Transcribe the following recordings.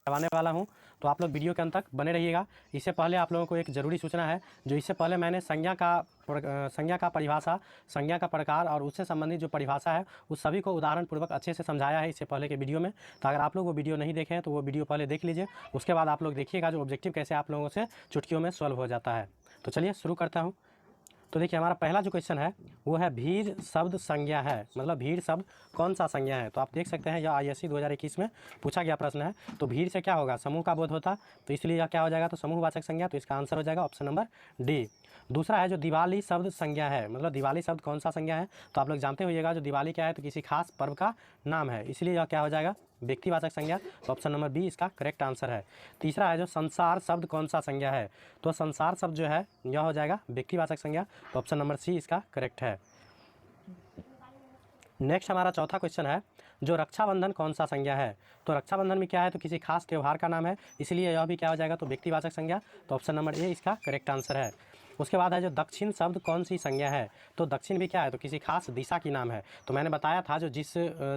करवाने वाला हूं, तो आप लोग वीडियो के अंत तक बने रहिएगा। इससे पहले आप लोगों को एक ज़रूरी सूचना है, जो इससे पहले मैंने संज्ञा का परिभाषा, संज्ञा का प्रकार और उससे संबंधित जो परिभाषा है उस सभी को उदाहरण पूर्वक अच्छे से समझाया है इससे पहले के वीडियो में। तो अगर आप लोग वो वीडियो नहीं देखे हैं तो वो वीडियो पहले देख लीजिए, उसके बाद आप लोग देखिएगा जो ऑब्जेक्टिव कैसे आप लोगों से चुटकियों में सॉल्व हो जाता है। तो चलिए शुरू करता हूँ। तो देखिए हमारा पहला जो क्वेश्चन है वो है भीड़ शब्द संज्ञा है, मतलब भीड़ शब्द कौन सा संज्ञा है। तो आप देख सकते हैं यह ISC 2021 में पूछा गया प्रश्न है। तो भीड़ से क्या होगा, समूह का बोध होता, तो इसलिए यह क्या हो जाएगा, तो समूहवाचक संज्ञा। तो इसका आंसर हो जाएगा ऑप्शन नंबर डी। दूसरा है जो दिवाली शब्द संज्ञा है, मतलब दिवाली शब्द कौन सा संज्ञा है। तो आप लोग जानते होइएगा जो दिवाली क्या है, तो किसी खास पर्व का नाम है, इसलिए यह क्या हो जाएगा, व्यक्तिवाचक संज्ञा। तो ऑप्शन नंबर बी इसका करेक्ट आंसर है। तीसरा है जो संसार शब्द कौन सा संज्ञा है। तो संसार शब्द जो है यह हो जाएगा व्यक्तिवाचक संज्ञा। तो ऑप्शन नंबर सी इसका करेक्ट है। नेक्स्ट हमारा चौथा क्वेश्चन है जो रक्षाबंधन कौन सा संज्ञा है। तो रक्षाबंधन में क्या है, तो किसी खास त्यौहार का नाम है, इसलिए यह भी क्या हो जाएगा, तो व्यक्तिवाचक संज्ञा। तो ऑप्शन नंबर ए इसका करेक्ट आंसर है। उसके बाद है जो दक्षिण शब्द कौन सी संज्ञा है। तो दक्षिण भी क्या है, तो किसी खास दिशा की नाम है। तो मैंने बताया था जो जिस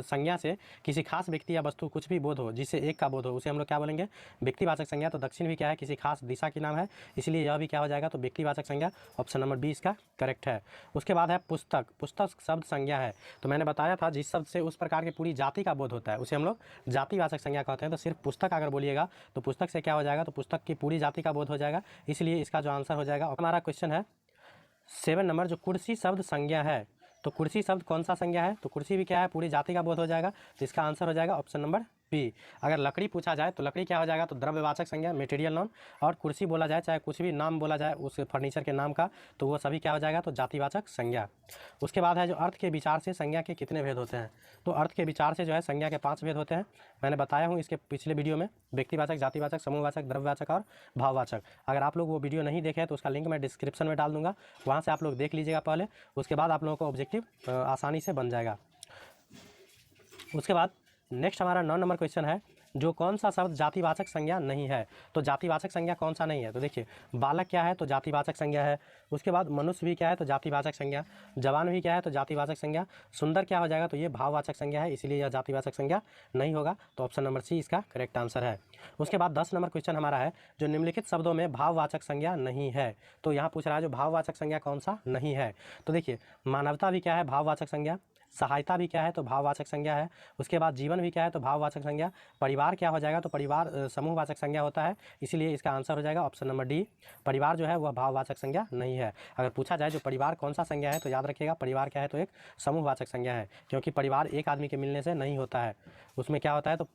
संज्ञा से किसी खास व्यक्ति या वस्तु कुछ भी बोध हो, जिससे एक का बोध हो, उसे हम लोग क्या बोलेंगे, व्यक्तिवाचक संज्ञा। तो दक्षिण भी क्या है, किसी खास दिशा की नाम है, इसलिए यह भी क्या हो जाएगा, तो व्यक्तिवाचक संज्ञा। ऑप्शन नंबर बी इसका करेक्ट है। उसके बाद है पुस्तक, पुस्तक शब्द संज्ञा है। तो मैंने बताया था जिस शब्द से उस प्रकार की पूरी जाति का बोध होता है उसे हम लोग जातिवाचक संज्ञा कहते हैं। तो सिर्फ पुस्तक अगर बोलिएगा तो पुस्तक से क्या हो जाएगा, तो पुस्तक की पूरी जाति का बोध हो जाएगा, इसलिए इसका जो आंसर हो जाएगा। हमारा क्वेश्चन है 7 नंबर जो कुर्सी शब्द संज्ञा है। तो कुर्सी शब्द कौन सा संज्ञा है। तो कुर्सी भी क्या है, पूरी जाति का बोध हो जाएगा, तो इसका आंसर हो जाएगा ऑप्शन नंबर बी। अगर लकड़ी पूछा जाए तो लकड़ी क्या हो जाएगा, तो द्रव्यवाचक संज्ञा, मटेरियल नाउन। और कुर्सी बोला जाए, चाहे कुछ भी नाम बोला जाए उस फर्नीचर के नाम का, तो वो सभी क्या हो जाएगा, तो जातिवाचक संज्ञा। उसके बाद है जो अर्थ के विचार से संज्ञा के कितने भेद होते हैं। तो अर्थ के विचार से जो है संज्ञा के 5 भेद होते हैं। मैंने बताया हूँ इसके पिछले वीडियो में, व्यक्तिवाचक, जातिवाचक, समूहवाचक, द्रव्यवाचक और भाववाचक। अगर आप लोग वो वीडियो नहीं देखे हैं तो उसका लिंक मैं डिस्क्रिप्शन में डाल दूंगा, वहाँ से आप लोग देख लीजिएगा पहले, उसके बाद आप लोगों को ऑब्जेक्टिव आसानी से बन जाएगा। उसके बाद नेक्स्ट हमारा 9 नंबर क्वेश्चन है जो कौन सा शब्द जातिवाचक संज्ञा नहीं है। तो जातिवाचक संज्ञा कौन सा नहीं है। तो देखिए बालक क्या है, तो जातिवाचक संज्ञा है। उसके बाद मनुष्य भी क्या है, तो जातिवाचक संज्ञा। जवान भी क्या है, तो जातिवाचक संज्ञा। सुंदर क्या हो जाएगा, तो ये भाववाचक संज्ञा है, इसलिए यह जातिवाचक संज्ञा नहीं होगा। तो ऑप्शन नंबर सी इसका करेक्ट आंसर है। उसके बाद 10 नंबर क्वेश्चन हमारा है जो निम्नलिखित शब्दों में भाववाचक संज्ञा नहीं है। तो यहाँ पूछ रहा है जो भाववाचक संज्ञा कौन सा नहीं है। तो देखिए मानवता भी क्या है, भाववाचक संज्ञा। सहायता भी क्या है, तो भाववाचक संज्ञा है। उसके बाद जीवन भी क्या है, तो भाववाचक संज्ञा। परिवार क्या हो जाएगा, तो परिवार समूहवाचक संज्ञा होता है, इसीलिए इसका आंसर हो जाएगा ऑप्शन नंबर डी। परिवार जो है वह भाववाचक संज्ञा नहीं है। अगर पूछा जाए जो परिवार कौन सा संज्ञा है, तो याद रखिएगा परिवार क्या है, तो एक समूहवाचक संज्ञा है, क्योंकि परिवार एक आदमी के मिलने से नहीं होता है, उसमें क्या होता है, तो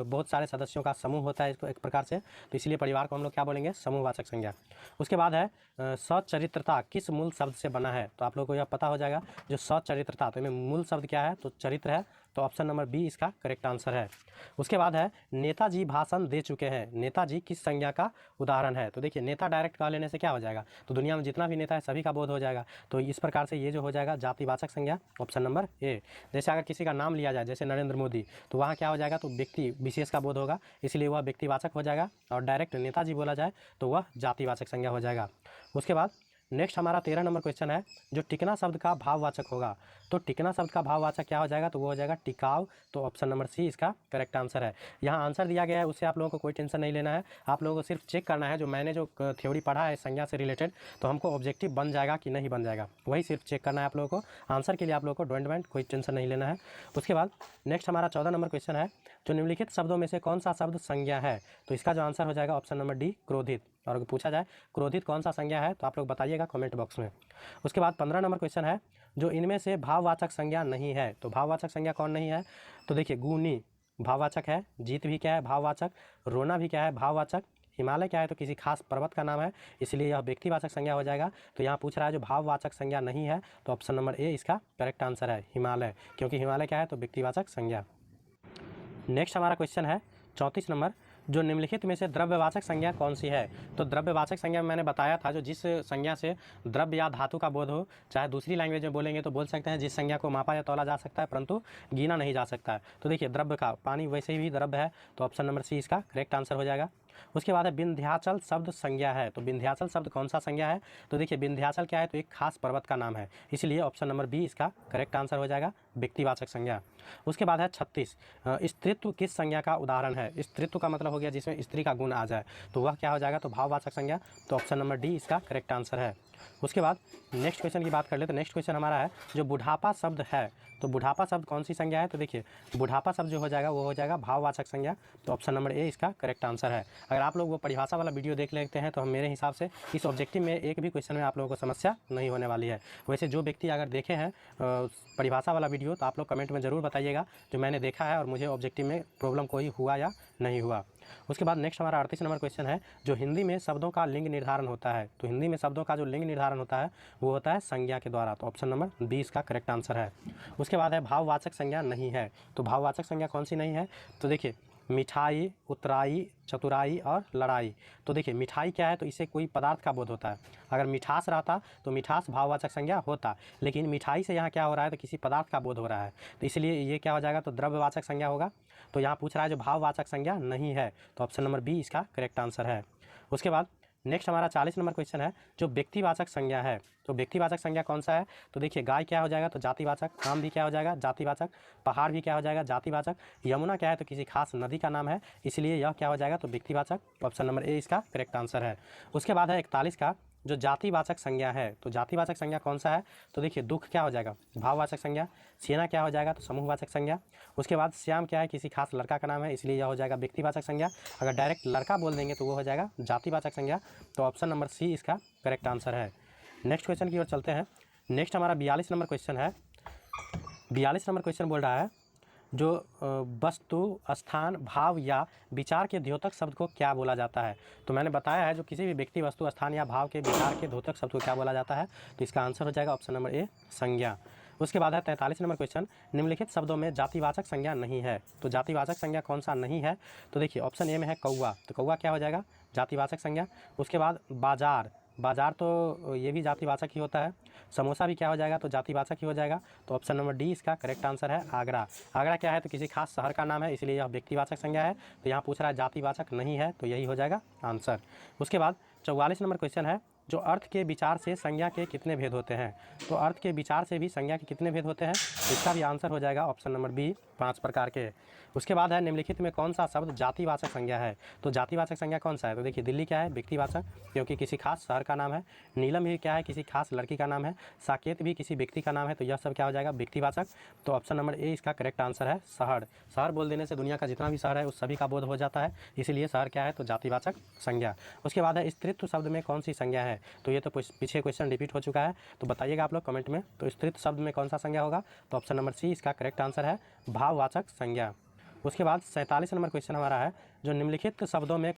बहुत सारे सदस्यों का समूह होता है इसको एक प्रकार से, तो इसलिए परिवार को हम लोग क्या बोलेंगे, समूहवाचक संज्ञा। उसके बाद है सचरित्रता किस मूल शब्द से बना है। तो आप लोग को यह पता हो जाएगा जो सचरित्रता, तो इनमें मूल शब्द क्या है, तो चरित्र है। तो ऑप्शन नंबर बी इसका करेक्ट आंसर है। उसके बाद है नेताजी भाषण दे चुके हैं, नेताजी किस संज्ञा का उदाहरण है। तो देखिए नेता डायरेक्ट कह लेने से क्या हो जाएगा, तो दुनिया में जितना भी नेता है सभी का बोध हो जाएगा, तो इस प्रकार से ये जो हो जाएगा जातिवाचक संज्ञा, ऑप्शन नंबर ए। जैसे अगर किसी का नाम लिया जाए जैसे नरेंद्र मोदी, तो वहाँ क्या हो जाएगा, तो व्यक्ति विशेष का बोध होगा, इसलिए वह व्यक्तिवाचक हो जाएगा। और डायरेक्ट नेताजी बोला जाए तो वह जातिवाचक संज्ञा हो जाएगा। उसके बाद नेक्स्ट हमारा 13 नंबर क्वेश्चन है जो टिकना शब्द का भाववाचक होगा। तो टिकना शब्द का भाववाचक क्या हो जाएगा, तो वो हो जाएगा टिकाऊ। तो ऑप्शन नंबर सी इसका करेक्ट आंसर है। यहाँ आंसर दिया गया है, उससे आप लोगों को कोई टेंशन नहीं लेना है, आप लोगों को सिर्फ चेक करना है जो मैंने जो थ्योरी पढ़ा है संज्ञा से रिलेटेड, तो हमको ऑब्जेक्टिव बन जाएगा कि नहीं बन जाएगा, वही सिर्फ चेक करना है आप लोगों को। आंसर के लिए आप लोगों को डोंट कोई टेंशन नहीं लेना है। उसके बाद नेक्स्ट हमारा 14 नंबर क्वेश्चन है जो निम्नलिखित शब्दों में से कौन सा शब्द संज्ञा है। तो इसका जो आंसर हो जाएगा ऑप्शन नंबर डी क्रोधित। और अगर पूछा जाए क्रोधित कौन सा संज्ञा है, तो आप लोग बताइएगा कमेंट बॉक्स में। उसके बाद 15 नंबर क्वेश्चन है जो इनमें से भाववाचक संज्ञा नहीं है। तो भाववाचक संज्ञा कौन नहीं है, तो देखिए गुनी भाववाचक है, जीत भी क्या है भाववाचक, रोना भी क्या है भाववाचक, हिमालय क्या है, तो किसी खास पर्वत का नाम है, इसलिए यह व्यक्तिवाचक संज्ञा हो जाएगा। तो यहाँ पूछ रहा है जो भाववाचक संज्ञा नहीं है, तो ऑप्शन नंबर ए इसका करेक्ट आंसर है हिमालय, क्योंकि हिमालय क्या है, तो व्यक्तिवाचक संज्ञा। नेक्स्ट हमारा क्वेश्चन है 34 नंबर जो निम्नलिखित में से द्रव्यवाचक संज्ञा कौन सी है। तो द्रव्यवाचक संज्ञा में मैंने बताया था जो जिस संज्ञा से द्रव्य या धातु का बोध हो, चाहे दूसरी लैंग्वेज में बोलेंगे तो बोल सकते हैं जिस संज्ञा को मापा या तौला जा सकता है परंतु गिना नहीं जा सकता है। तो देखिए द्रव्य का पानी वैसे भी द्रव्य है, तो ऑप्शन नंबर सी इसका करेक्ट आंसर हो जाएगा। उसके बाद है विंध्याचल शब्द संज्ञा है, तो विंध्याचल शब्द कौन सा संज्ञा है, तो देखिए विंध्याचल क्या है, तो एक खास पर्वत का नाम है, इसलिए ऑप्शन नंबर बी इसका करेक्ट आंसर हो जाएगा, व्यक्तिवाचक संज्ञा। उसके बाद है 36, स्त्रीत्व किस संज्ञा का उदाहरण है, स्त्रीत्व का मतलब हो गया जिसमें स्त्री का गुण आ जाए, तो वह क्या हो जाएगा, तो भाववाचक संज्ञा, तो ऑप्शन नंबर डी इसका करेक्ट आंसर है। उसके बाद नेक्स्ट क्वेश्चन की बात कर ले, तो नेक्स्ट क्वेश्चन हमारा है जो बुढ़ापा शब्द है, तो बुढ़ापा शब्द कौन सी संज्ञा है, तो देखिए बुढ़ापा शब्द जो हो जाएगा वो हो जाएगा भाववाचक संज्ञा, तो ऑप्शन नंबर ए इसका करेक्ट आंसर है। अगर आप लोग वो परिभाषा वाला वीडियो देख लेते हैं तो हम मेरे हिसाब से इस ऑब्जेक्टिव में एक भी क्वेश्चन में आप लोगों को समस्या नहीं होने वाली है। वैसे जो व्यक्ति अगर देखे हैं परिभाषा वाला वीडियो तो आप लोग कमेंट में ज़रूर बताइएगा जो मैंने देखा है और मुझे ऑब्जेक्टिव में प्रॉब्लम कोई हुआ या नहीं हुआ। उसके बाद नेक्स्ट हमारा 38 नंबर क्वेश्चन है जो हिंदी में शब्दों का लिंग निर्धारण होता है, तो हिंदी में शब्दों का जो लिंग निर्धारण होता है वो होता है संज्ञा के द्वारा, तो ऑप्शन नंबर बी इसका करेक्ट आंसर है। उसके बाद है भाववाचक संज्ञा नहीं है, तो भाववाचक संज्ञा कौन सी नहीं है, तो देखिए मिठाई, उतराई, चतुराई और लड़ाई, तो देखिए मिठाई क्या है, तो इसे कोई पदार्थ का बोध होता है, अगर मिठास रहता तो मिठास भाववाचक संज्ञा होता, लेकिन मिठाई से यहाँ क्या हो रहा है, तो किसी पदार्थ का बोध हो रहा है, तो इसलिए ये क्या हो जाएगा, तो द्रव्यवाचक संज्ञा होगा, तो यहाँ पूछ रहा है जो भाववाचक संज्ञा नहीं है, तो ऑप्शन नंबर बी इसका करेक्ट आंसर है। उसके बाद नेक्स्ट हमारा 40 नंबर क्वेश्चन है जो व्यक्तिवाचक संज्ञा है, तो व्यक्तिवाचक संज्ञा कौन सा है, तो देखिए गाय क्या हो जाएगा, तो जातिवाचक, आम भी क्या हो जाएगा, जातिवाचक, पहाड़ भी क्या हो जाएगा, जातिवाचक, यमुना क्या है, तो किसी खास नदी का नाम है, इसलिए यह क्या हो जाएगा, तो व्यक्तिवाचक, ऑप्शन नंबर ए इसका करेक्ट आंसर है। उसके बाद है 41 का जो जातिवाचक संज्ञा है, तो जातिवाचक संज्ञा कौन सा है, तो देखिए दुख क्या हो जाएगा, भाववाचक संज्ञा, सेना क्या हो जाएगा, तो समूहवाचक संज्ञा, उसके बाद श्याम क्या है, किसी खास लड़का का नाम है, इसलिए यह हो जाएगा व्यक्तिवाचक संज्ञा, अगर डायरेक्ट लड़का बोल देंगे तो वो हो जाएगा जातिवाचक संज्ञा, तो ऑप्शन नंबर सी इसका करेक्ट आंसर है। नेक्स्ट क्वेश्चन की ओर चलते हैं। नेक्स्ट हमारा 42 नंबर क्वेश्चन है, 42 नंबर क्वेश्चन बोल रहा है जो वस्तु, स्थान, भाव या विचार के द्योतक शब्द को क्या बोला जाता है, तो मैंने बताया है जो किसी भी व्यक्ति, वस्तु, स्थान या भाव के विचार के द्योतक शब्द को क्या बोला जाता है, तो इसका आंसर हो जाएगा ऑप्शन नंबर ए संज्ञा। उसके बाद है 43 नंबर क्वेश्चन, निम्नलिखित शब्दों में जातिवाचक संज्ञा नहीं है, तो जातिवाचक संज्ञा कौन सा नहीं है, तो देखिए ऑप्शन ए में है कौवा, तो कौवा क्या हो जाएगा, जातिवाचक संज्ञा। उसके बाद बाजार, बाजार तो ये भी जातिवाचक ही होता है, समोसा भी क्या हो जाएगा, तो जातिवाचक ही हो जाएगा, तो ऑप्शन नंबर डी इसका करेक्ट आंसर है। आगरा, आगरा क्या है, तो किसी खास शहर का नाम है, इसलिए यह व्यक्तिवाचक संज्ञा है, तो यहाँ पूछ रहा है जातिवाचक नहीं है, तो यही हो जाएगा आंसर। उसके बाद 44 नंबर क्वेश्चन है जो अर्थ के विचार से संज्ञा के कितने भेद होते हैं, तो अर्थ के विचार से भी संज्ञा के कितने भेद होते हैं, इसका भी आंसर हो जाएगा ऑप्शन नंबर बी 5 प्रकार के। उसके बाद है निम्नलिखित में कौन सा शब्द जातिवाचक संज्ञा है, तो जातिवाचक संज्ञा कौन सा है, तो देखिए दिल्ली क्या है, व्यक्तिवाचक क्योंकि किसी खास शहर का नाम है, नीलम भी क्या है, किसी खास लड़की का नाम है, साकेत भी किसी व्यक्ति का नाम है, तो यह सब क्या हो जाएगा, व्यक्तिवाचक, तो ऑप्शन नंबर ए इसका करेक्ट आंसर है। शहर, शहर बोल देने से दुनिया का जितना भी शहर है उस सभी का बोध हो जाता है, इसीलिए शहर क्या है, तो जातिवाचक संज्ञा। उसके बाद है स्त्रीत्व शब्द में कौन सी संज्ञा है, तो ये तो पीछे क्वेश्चन रिपीट हो चुका है, तो बताइएगा आप लोग कमेंट में, तो स्त्रीत्व शब्द में कौन सा संज्ञा होगा, तो ऑप्शन नंबर सी इसका करेक्ट आंसर है, भाववाचक संज्ञा। उसके बाद 47 नंबर क्वेश्चन हमारा है जो निम्नलिखित शब्दों में